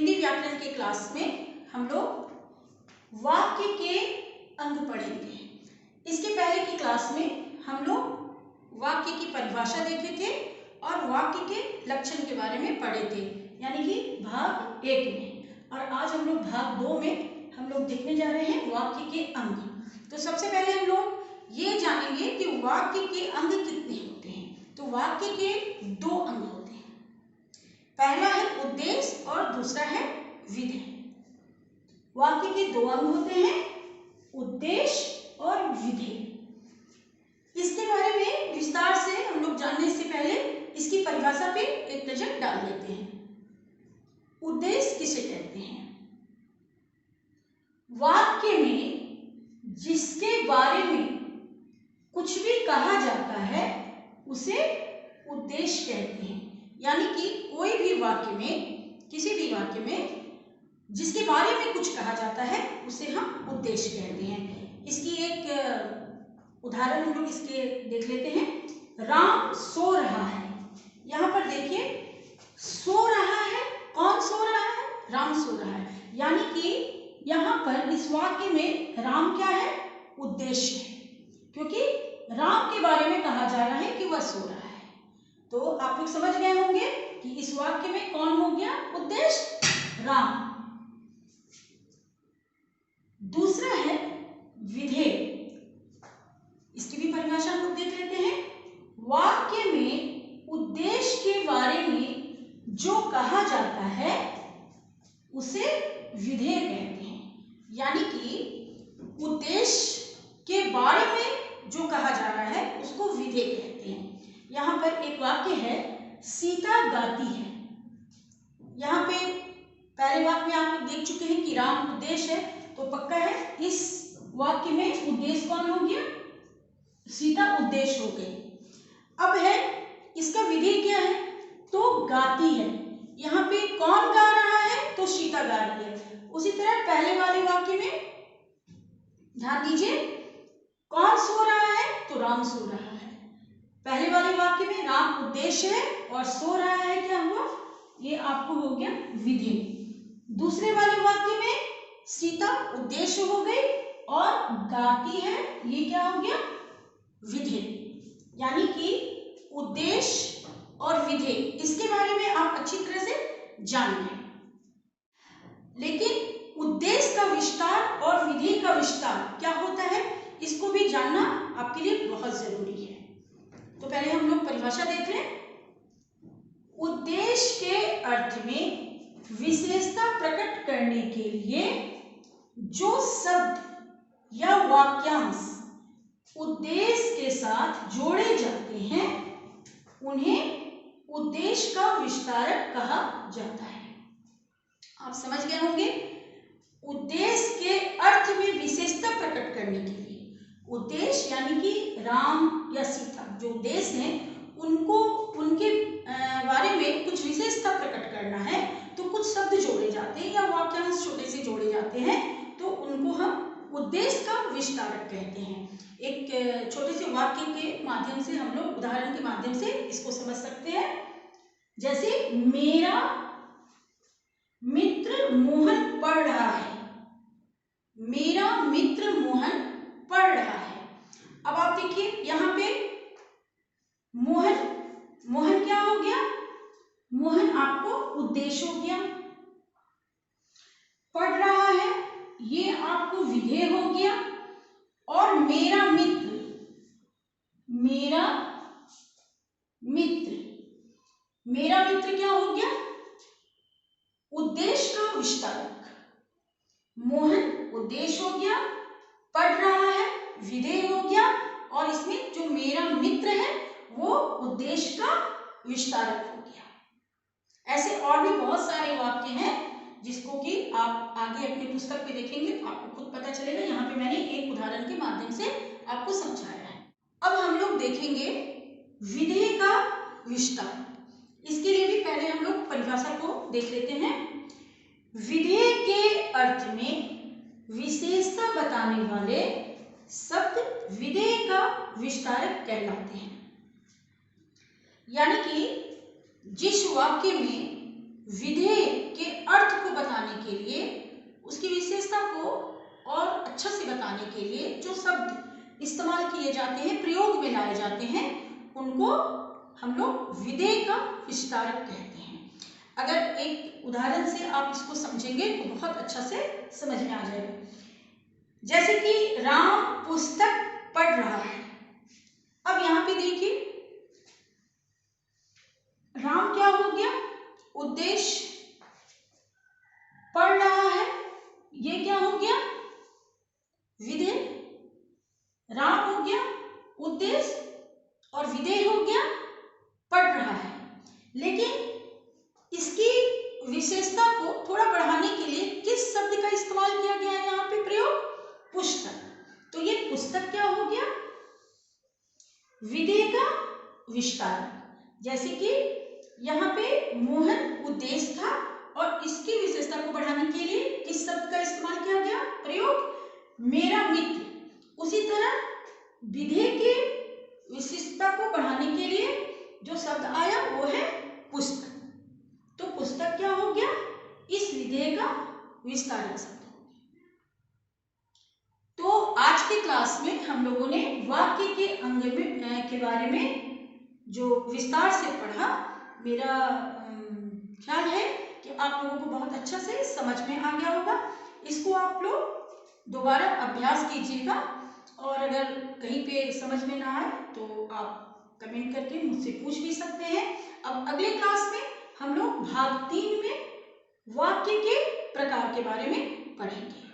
हिंदी व्याकरण के क्लास में हम लोग वाक्य के अंग पढ़ेंगे। इसके पहले की क्लास में हम लोग वाक्य की परिभाषा देखे थे और वाक्य के लक्षण के बारे में पढ़े थे, यानी कि भाग 1 में। और आज हम लोग भाग 2 में हम लोग देखने जा रहे हैं वाक्य के अंग। तो सबसे पहले हम लोग ये जानेंगे कि वाक्य के अंग कितने होते हैं। तो वाक्य के 2 अंग होते हैं, पहला है उद्देश्य और दूसरा है विधेय। वाक्य के 2 अंग होते हैं, उद्देश्य और विधेय। इसके बारे में विस्तार से हम लोग जानने से पहले इसकी परिभाषा पे एक नजर डाल लेते हैं। उद्देश्य किसे कहते हैं? वाक्य में जिसके बारे में कुछ भी कहा जाता है उसे उद्देश्य कहते हैं। यानी कि कोई भी वाक्य में, किसी भी वाक्य में जिसके बारे में कुछ कहा जाता है उसे हम उद्देश्य कहते हैं। इसकी एक उदाहरण हम लोग इसके देख लेते हैं। राम सो रहा है। यहाँ पर देखिए, सो रहा है, कौन सो रहा है? राम सो रहा है। यानी कि यहाँ पर इस वाक्य में राम क्या है? उद्देश्य है, क्योंकि राम के बारे में कहा जा रहा है कि वह सो रहा है। तो आप लोग समझ गए होंगे कि इस वाक्य में कौन हो गया उद्देश्य? राम। दूसरा है विधेय। इसकी भी परिभाषा हम लोग देख लेते हैं। वाक्य में उद्देश्य के बारे में जो कहा जाता है उसे विधेय कहते हैं। यानी कि उद्देश्य के बारे में जो कहा जा रहा है उसको विधेय कहते हैं। यहाँ पर एक वाक्य है, सीता गाती है। यहाँ पे पहले वाक्य में आप लोग देख चुके हैं कि राम उद्देश्य है, तो पक्का है इस वाक्य में उद्देश्य कौन हो गया? सीता उद्देश्य हो गई। अब है इसका विधेय क्या है? तो गाती है। यहाँ पे कौन गा रहा है? तो सीता गा रही है। उसी तरह पहले वाले वाक्य में ध्यान दीजिए, कौन सो रहा है? तो राम सो रहा है। पहले वाले वाक्य में राम उद्देश्य है और सो रहा है, क्या हुआ? ये आपको हो गया विधेय। दूसरे वाले वाक्य में सीता उद्देश्य हो गई और गाती है, ये क्या हो गया? विधेय। यानी कि उद्देश्य और विधेय, इसके बारे में आप अच्छी तरह से जान गए। लेकिन उद्देश्य का विस्तार और विधेय का विस्तार क्या होता है, इसको भी जानना आपके लिए बहुत जरूरी है। तो पहले हम लोग परिभाषा देख लें। उद्देश्य के अर्थ में विशेषता प्रकट करने के लिए जो शब्द या वाक्यांश उद्देश्य के साथ जोड़े जाते हैं उन्हें उद्देश्य का विस्तारक कहा जाता है। आप समझ गए होंगे। उद्देश्य के अर्थ में विशेषता प्रकट करने के लिए, उद्देश्य यानी कि राम या सीता जो उद्देश्य हैं उनको, उनके बारे में कुछ विशेषता प्रकट करना है तो कुछ शब्द जोड़े जाते हैं या वाक्यांश छोटे से जोड़े जाते हैं, तो उनको हम उद्देश्य का विस्तारक कहते हैं। एक छोटे से वाक्य के माध्यम से हम लोग, उदाहरण के माध्यम से इसको समझ सकते हैं। जैसे मेरा मित्र मोहन पढ़ रहा है। मेरा मित्र मोहन पढ़ रहा है। अब आप देखिए यहाँ पे मोहन, मोहन क्या हो गया? मोहन आपको उद्देश्य हो गया। पढ़ रहा है, ये आपको विधेय हो गया। और मेरा मित्र, मेरा मित्र, मेरा मित्र क्या हो गया? उद्देश्य का विस्तारक। मोहन उद्देश्य हो गया, पढ़ रहा है विधेय हो गया, और इसमें जो मेरा मित्र है वो उद्देश्य का विस्तारक हो गया। ऐसे और भी बहुत सारे वाक्य हैं जिसको कि आप आगे अपनी पुस्तक पे देखेंगे तो आपको खुद पता चलेगा। यहाँ पे मैंने एक उदाहरण के माध्यम से आपको समझाया है। अब हम लोग देखेंगे विधेय का विस्तार। इसके लिए भी पहले हम लोग परिभाषा को देख लेते हैं। विधेय के अर्थ में विशेषता बताने वाले शब्द विधेय का विस्तारक कहलाते हैं। यानी कि जिस वाक्य में विधेय के अर्थ को बताने के लिए, उसकी विशेषता को और अच्छा से बताने के लिए जो शब्द इस्तेमाल किए जाते हैं, प्रयोग में लाए जाते हैं, उनको हम लोग विधेय का विस्तारक कहते हैं। अगर एक उदाहरण से आप इसको समझेंगे तो बहुत अच्छा से समझ में आ जाएगा। जैसे कि राम पुस्तक पढ़ रहा है। अब यहाँ पे देखिए, राम क्या हो गया? उद्देश्य। पढ़ रहा है, ये क्या हो गया? विधेय। राम हो गया उद्देश्य और विधेय हो गया पढ़ रहा है। लेकिन इसकी विशेषता को थोड़ा बढ़ाने के लिए किस शब्द का इस्तेमाल किया गया है यहाँ पे? प्रयोग पुस्तक। तो ये पुस्तक क्या हो गया? विधेय का विस्तार। जैसे कि यहाँ पे मोहन उद्देश्य था और इसकी विशेषता को बढ़ाने के लिए किस शब्द का इस्तेमाल किया गया? प्रयोग मेरा मित्र। उसी तरह विधेय के विशेषता को बढ़ाने के लिए जो शब्द आया वो है पुस्तक। तो पुस्तक क्या हो गया? इस विधेय का विस्तारक शब्द। तो आज के क्लास में हम लोगों ने वाक्य के अंग के बारे में जो विस्तार से पढ़ा, मेरा ख्याल है कि आप लोगों को बहुत अच्छा से समझ में आ गया होगा। इसको आप लोग दोबारा अभ्यास कीजिएगा और अगर कहीं पे समझ में ना आए तो आप कमेंट करके मुझसे पूछ भी सकते हैं। अब अगले क्लास में हम लोग भाग 3 में वाक्य के प्रकार के बारे में पढ़ेंगे।